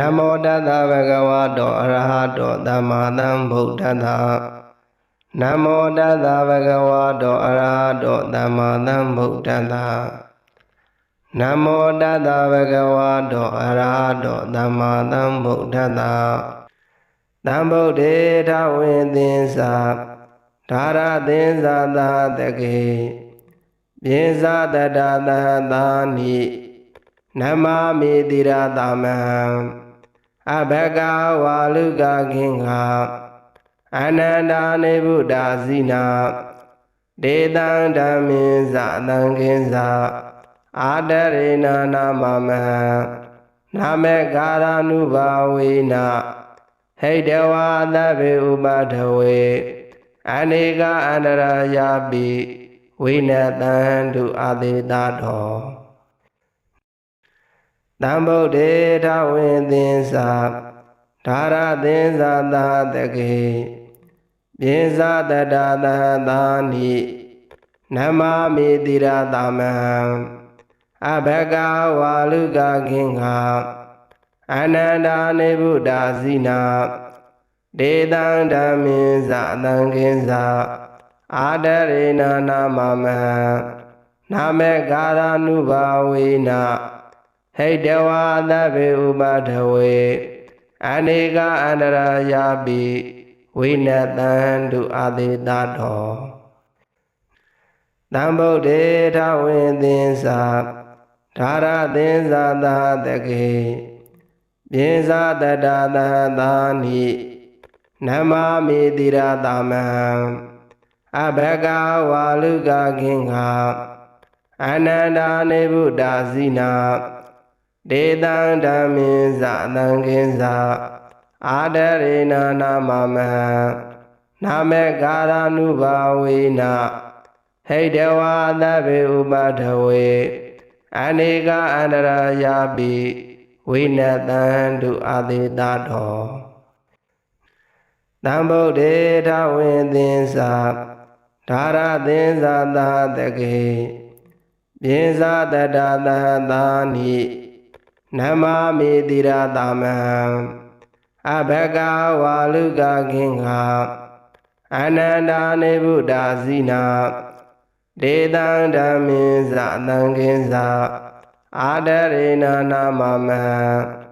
Namo Tassa Bhagavato Arahato Dhamma Sambuddhassa. Namo Tassa Bhagavato Arahato Dhamma Sambuddhassa. Namo Tassa Bhagavato Arahato Dhamma Sambuddhassa. Sambuddhe Tawintinsa Dhara Tinsa Dhatake Pinsa Tata Dhani Namami Tiratamam Abhaga Waluka Kinga Anandani Buddha Zina Dedan Dhamin Satang Kinsa Adarina Namama Namekara Nubawina Heidewa Dhabi Ubadhawe Anika Andarayabi Vinatandu Adidadho Sambuddhe Tawintinsa Dhara Tinsa Dhatake Pinsa Tata Dhani Namami Tiratamam Abhaga Waluka Kinga Anandani Buddha Zina Dedan Dhamin Satang Kinsa Adarina Namama Namekara Nubawina Heidewa Dhabi Ubadhawe Anika Andarayabi Vinatandu Adidadho Sambuddhe Tawintinsa Dhara Tinsa Dhatake Pinsa Tata Dhani Namami Tiratamam Abhaga Waluka Kinga Anandani Buddha Zina Dedan Dhamin Satang Kinsa Adarina Namama Namekara Nubawina Heidewa Dhabi Ubadhawe Anika Andarayabi Vinatandu Adidadho Sambuddhe Tawintinsa Dhara Tinsa Dhatake Pinsa Tata Dhani Namami Tiratamam Abhaga Waluka Kinga Anandani Buddha Zina Dedan Dhamin Satang Kinsa Adarina Namama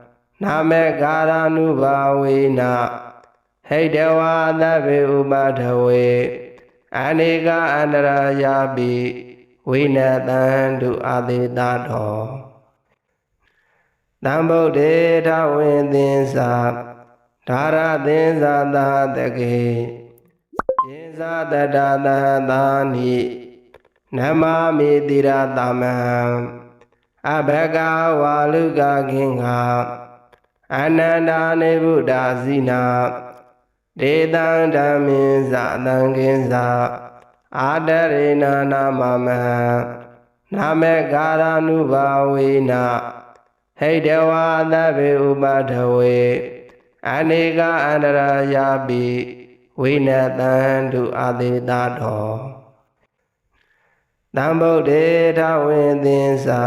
Namekara Nubawina Heidewa Dhabi Ubadhawe Anika Andarayabi Vinatandu Adidadho Sambuddhe Tawintinsa Dhara Tinsa Dhatake Pinsa Tata Dhani Namami Tiratamam Abhaga Waluka Kinga Anandani Buddha Zina Dedan Dhamin Satang Kinsa Adarina Namama Namekara Nubawina Heidewa Dhabi Ubadhawe Anika Andarayabi Vinatandu Adidadho Sambuddhe Tawintinsa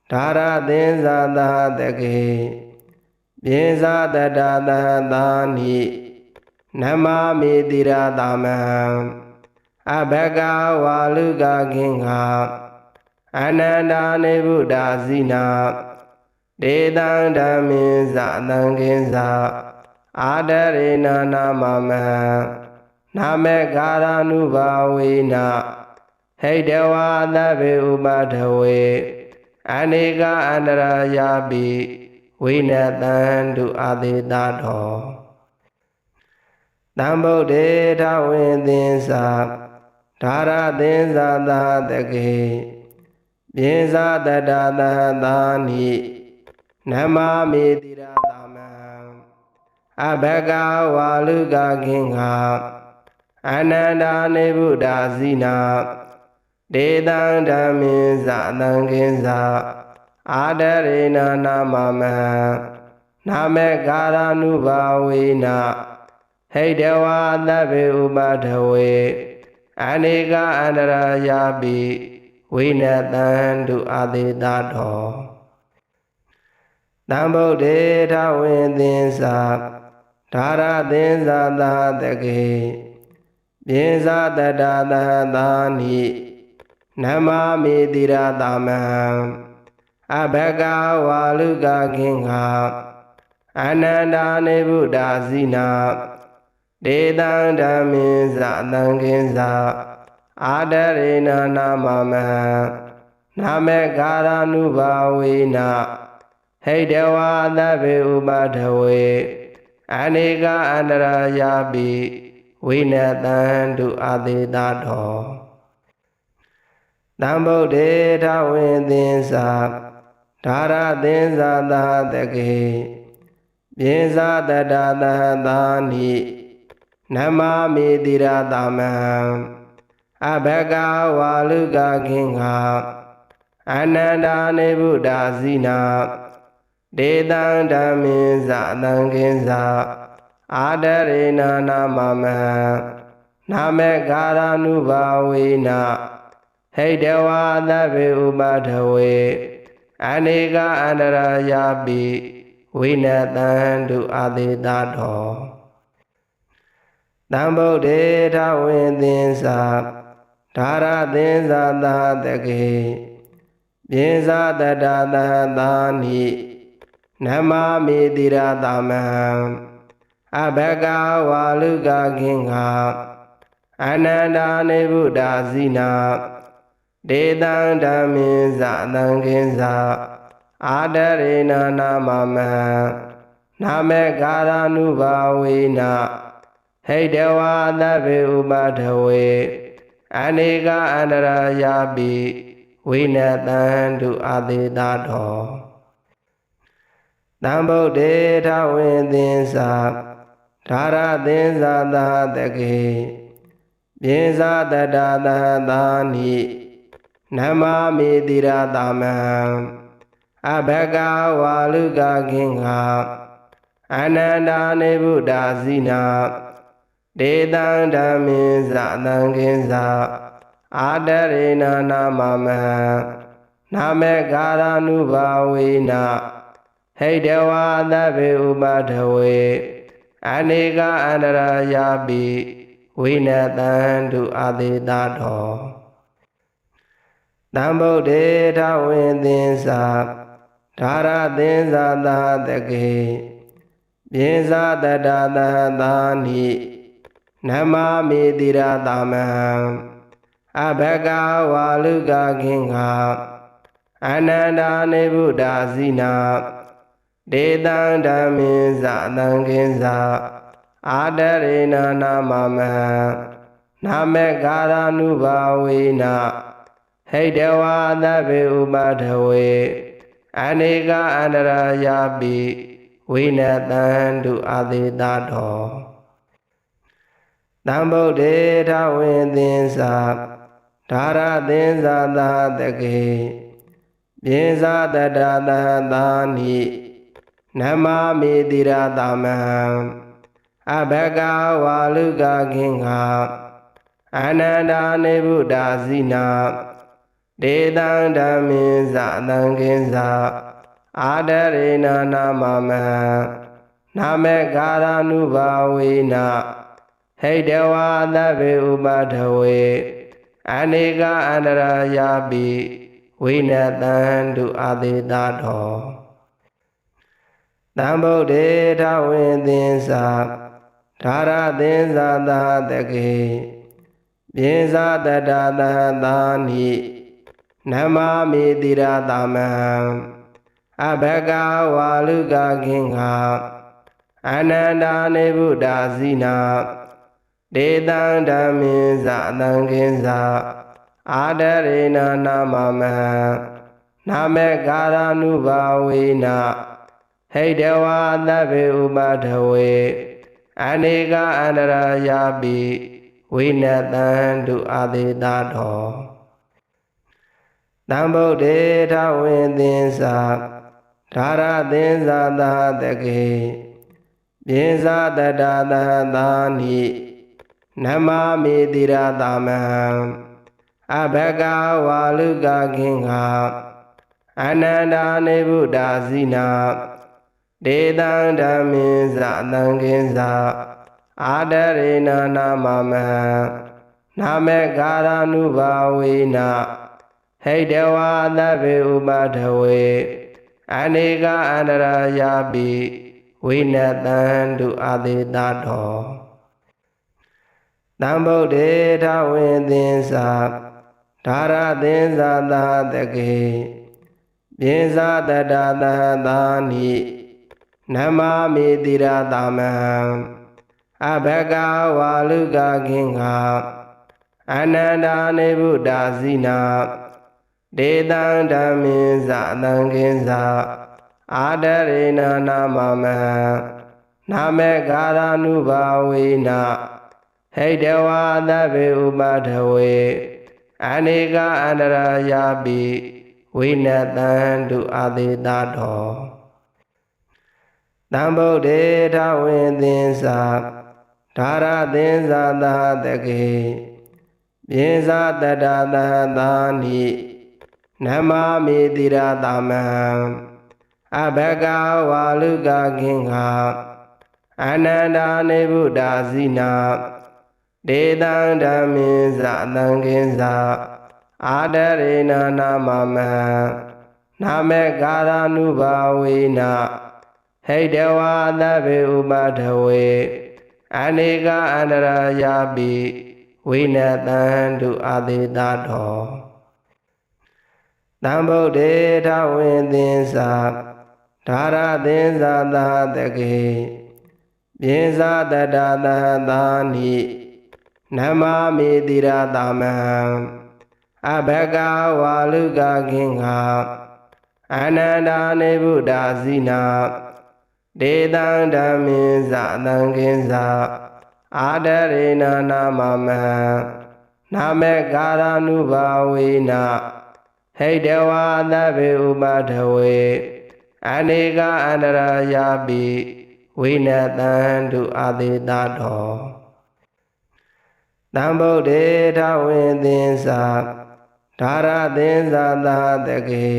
Dhara Tinsa Dhatake Pinsa Tata Dhani Namami Tiratamam Abhaga Waluka Kinga Anandani Buddha Zina Dedan Dhamin Satang Kinsa Adarina Namama Namekara Nubawina Heidewa Dhabi Ubadhawe Anika Andarayabi Vinatandu Adidadho Sambuddhe Tawintinsa Dhara Tinsa Dhatake Pinsa Tata Dhani Namami Tiratamam Abhaga Waluka Kinga Anandani Buddha Zina Dedan Dhamin Satang Kinsa Adarina Namama Namekara Nubawina Heidewa Dhabi Ubadhawe Anika Andarayabi Vinatandu Adidadho တံဗုဒ္ဓေထဝေသင်္သာဓာရသင်္သာသာတကေပြေဇာတတသဟသာနိနမာမိတိရသမံအဘဂဝါလူကခင်္ဃအနန္တာနေဗုဒ္ဓဇိနာဒေတံဓမ္မေဇာတံခင်္ဇာအာဒရေနနာမမံနာမေကာရ ानु ဘာဝေနဟိတဝါသဗ္ဗေဥပထဝေအနိကအန္တရာယာပိဝိနတံတုအာသေတတောတံဗုဒ္ဓေထဝေသင်္သာဓာရသင်္သာသာတကေပြေဇာတတသဟသာနိနမာမိတိရသမံအဘဂဝါလူကခင်္ဃအနန္တာနေဗုဒ္ဓဇိနာဒေတံဓမ္မေဇာတံခင်္ဇာအာဒရေနနာမမံနာမေကာရ ानु ဘာဝေနဟိတဝါသဗ္ဗေဥပထဝေအနိကအန္တရာယာပိဝိနတံတုအာသေတတောတံဗုဒ္ဓေထဝေသင်္သာဓာရသင်္သာသာတကေပြေဇာတတသဟသာနိနမာမိတိရသမံအဘဂဝါလူကခင်္ဃအနန္တာနေဗုဒ္ဓဇိနာဒေတံဓမ္မေဇာတံခင်္ဇာအာဒရေနနာမမံနာမေကာရ ानु ဘာဝေနဟိတဝါသဗ္ဗေဥပထဝေအနိကအန္တရာယာပိဝိနတံတုအာသေတတောတံဗုဒ္ဓေထဝေသင်္သာဓာရသင်္သာသာတကေပြေဇာတတသဟသာနိနမာမိတိရသမံအဘဂဝါလူကခင်္ဃအနန္တာနေဗုဒ္ဓဇိနာဒေတံဓမ္မေဇာတံခင်္ဇာအာဒရေနနာမမံနာမေကာရ ानु ဘာဝေနဟိတဝါသဗ္ဗေဥပထဝေအနိကအန္တရာယာပိဝိနတံတုအာသေတတောတံဗုဒ္ဓေထဝေသင်္သာဓာရသင်္သာသာတကေပြေဇာတတသဟသာနိနမာမိတိရသမံအဘဂဝါလူကခင်္ဃအနန္တာနေဗုဒ္ဓဇိနာဒေတံဓမ္မေဇာတံခင်္ဇာအာဒရေနနာမမံနာမေကာရ ानु ဘာဝေနဟိတဝါသဗ္ဗေဥပထဝေအနိကအန္တရာယာပိဝိနတံတုအာသေတတောတံဗုဒ္ဓေထဝေသင်္သာဓာရသင်္သာသာတကေပြေဇာတတသဟသာနိနမာမိတိရသမံအဘဂဝါလူကခင်္ဃအနန္တာနေဗုဒ္ဓဇိနာဒေတံဓမ္မေဇာတံခင်္ဇာအာဒရေနနာမမံနာမေကာရ ानु ဘာဝေနဟိတဝါသဗ္ဗေဥပထဝေအနိကအန္တရာယာပိဝိနတံတုအာသေတတောတံဗုဒ္ဓေထဝေသင်္သာဓာရသင်္သာသာတကေပြေဇာတတသဟသာနိနမာမိတိရသမံအဘဂဝါလူကခင်္ဃအနန္တာနေဗုဒ္ဓဇိနာဒေတံဓမ္မေဇာတံခင်္ဇာအာဒရေနနာမမံနာမေကာရ ानु ဘာဝေနဟိတဝါသဗ္ဗေဥပထဝေအနိကအန္တရာယာပိဝိနတံတုအာသေတတောတံဗုဒ္ဓေထဝေသင်္သာဓာရသင်္သာသာတကေပြေဇာတတသဟသာနိနမာမိတိရသမံအဘဂဝါလူကခင်္ဃအနန္တာနေဗုဒ္ဓဇိနာ ဒေတံဓမ္မိဇသံဃင်္ဇအာဒရေနနာမမဟံနာမေကာရ ानु ဘာဝေနဟိတဝါသဗ္ဗေဥပထဝေအနေကအန္တရာယာပိဝိနတံတုအာတိတတောတံဗုဒ္ဓေထဝေသင်္သာဓာရသင်္သာသာတကေပြေဇာတတသဟတာနိနမမေတိရသမံအဘဂဝါလူကခင်္ဃအနန္တာနေဗုဒ္ဓဇိနာဒေတံဓမ္မိဇသံဃင်္ဇအာဒရေနနာမမဟံနာမေကာရ ानु ဘာဝေနဟိတဝါသဗ္ဗေဥပထဝေအနေကအန္တရာယာပိဝိနတံတုအာတိတတောတံဗုဒ္ဓေထဝေသင်္သာဓာရသင်္သာသာတကေပြေဇာတတသဟတာနိနမမေတိရသမံအဘဂဝါလူကခင်္ဃအနန္တာနေဗုဒ္ဓဇိနာဒေတံဓမ္မိဇသံဃင်္ဇအာဒရေနနာမမဟံနာမေကာရ ानु ဘာဝေနဟိတဝါသဗ္ဗေဥပထဝေအနေကအန္တရာယာပိဝိနတံတုအာတိတတောတံဗုဒ္ဓေထဝေသင်္သာဓာရသင်္သာသာတကေပြေဇာတတသဟတာနိနမမေတိရသမံအဘဂဝါလူကခင်္ဃအနန္တာနေဗုဒ္ဓဇိနာဒေတံဓမ္မိဇသံဃင်္ဇအာဒရေနနာမမဟံနာမေကာရ ानु ဘာဝေနဟိတဝါသဗ္ဗေဥပထဝေအနေကအန္တရာယာပိဝိနတံတုအာတိတတောတံဗုဒ္ဓေထဝေသင်္သာဓာရသင်္သာသာတကေ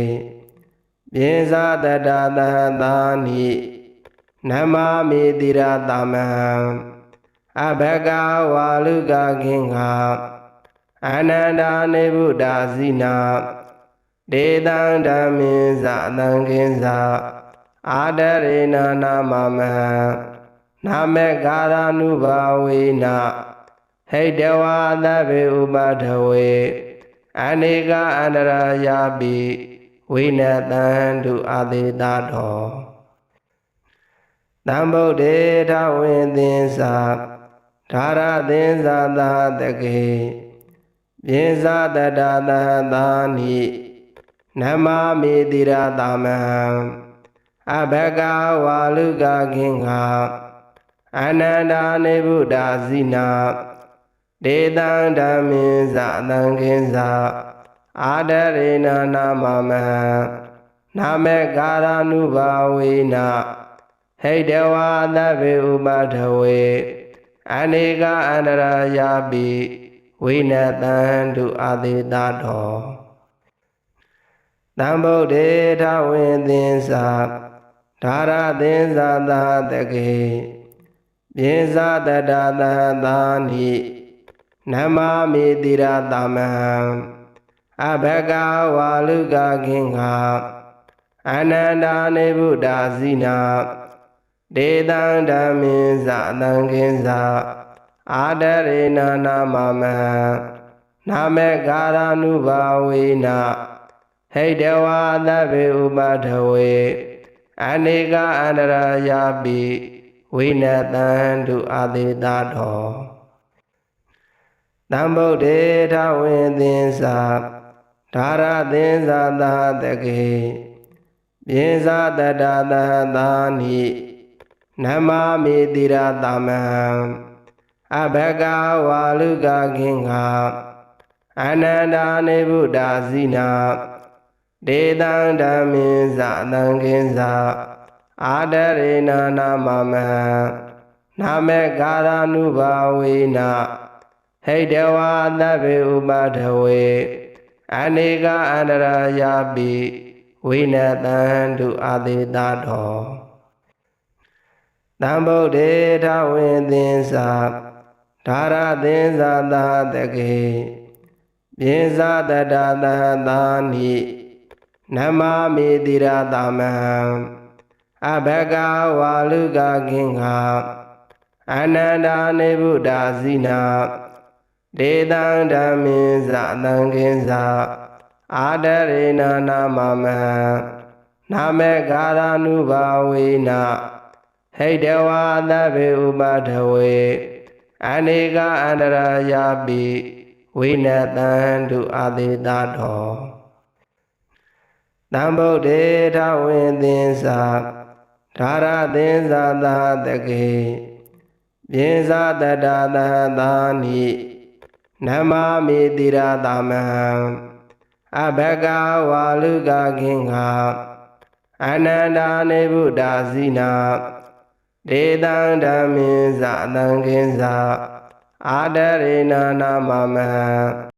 ပြေဇာတတသဟတာနိနမမေတိရသမံအဘဂဝါလူကခင်္ဃအနန္တာနေဗုဒ္ဓဇိနာဒေတံဓမ္မိဇသံဃင်္ဇအာဒရေနနာမမဟံနာမေကာရ ानु ဘာဝေနဟိတဝါသဗ္ဗေဥပထဝေအနေကအန္တရာယာပိဝိနတံတုအာတိတတောတံဗုဒ္ဓေထဝေသင်္သာဓာရသင်္သာသာတကေပြေဇာတတသဟတာနိနမမေတိရသမံအဘဂဝါလူကခင်္ဃအနန္တာနေဗုဒ္ဓဇိနာဒေတံဓမ္မိဇသံဃင်္ဇအာဒရေနနာမမဟံနာမေကာရ ानु ဘာဝေနဟိတဝါသဗ္ဗေဥပထဝေအနေကအန္တရာယာပိဝိနတံတုအာတိတတောတံဗုဒ္ဓေထဝေသင်္သာဓာရသင်္သာသာတကေပြေဇာတတသဟတာနိနမမေတိရသမံအဘဂဝါလူကခင်္ဃအနန္တာနေဗုဒ္ဓဇိနာဒေတံဓမ္မိဇသံဃင်္ဇအာဒရေနနာမမဟံနာမေကာရ ानु ဘာဝေနဟိတဝါသဗ္ဗေဥပထဝေအနေကအန္တရာယာပိဝိနတံတုအာတိတတောတံဗုဒ္ဓေထဝေသင်္သာဓာရသင်္သာသာတကေပြေဇာတတသဟတာနိနမမေတိရသမံအဘဂဝါလူကခင်္ဃအနန္တာနေဗုဒ္ဓဇိနာဒေတံဓမ္မိဇသံဃင်္ဇအာဒရေနနာမမဟံနာမေကာရ ानु ဘာဝေနဟိတဝါသဗ္ဗေဥပထဝေအနေကအန္တရာယာပိဝိနတံတုအာတိတတော သံဗုဒ္ဓေထဝေသင်္သာဓာရသင်္သာသာတကေပြေဇာတတသဟတာနိနမမိတိရသမံအဘဂဝါလူကခင်္ဃအနန္တာနေဗုဒ္ဓဇိနာဒေတံဓမ္မင်းဇသံဃင်္ဇအာဒရေနနာမမံနာမေကာရ ानु ဘာဝေနဟိတဝါသဗ္ဗေဥပထဝေအနေကအန္တရာယာပိဝိနတံတုအာသေတတော်သံဗုဒ္ဓေထဝေသင်္သာဓာရသင်္သာသာတကေပြေဇာတတသဟတာနိနမမိတိရသမံအဘဂဝါလူကခင်္ဃအနန္တာနေဗုဒ္ဓဇိနာဒေတံဓမ္မင်းဇသံဃင်္ဇအာဒရေနနာမမံ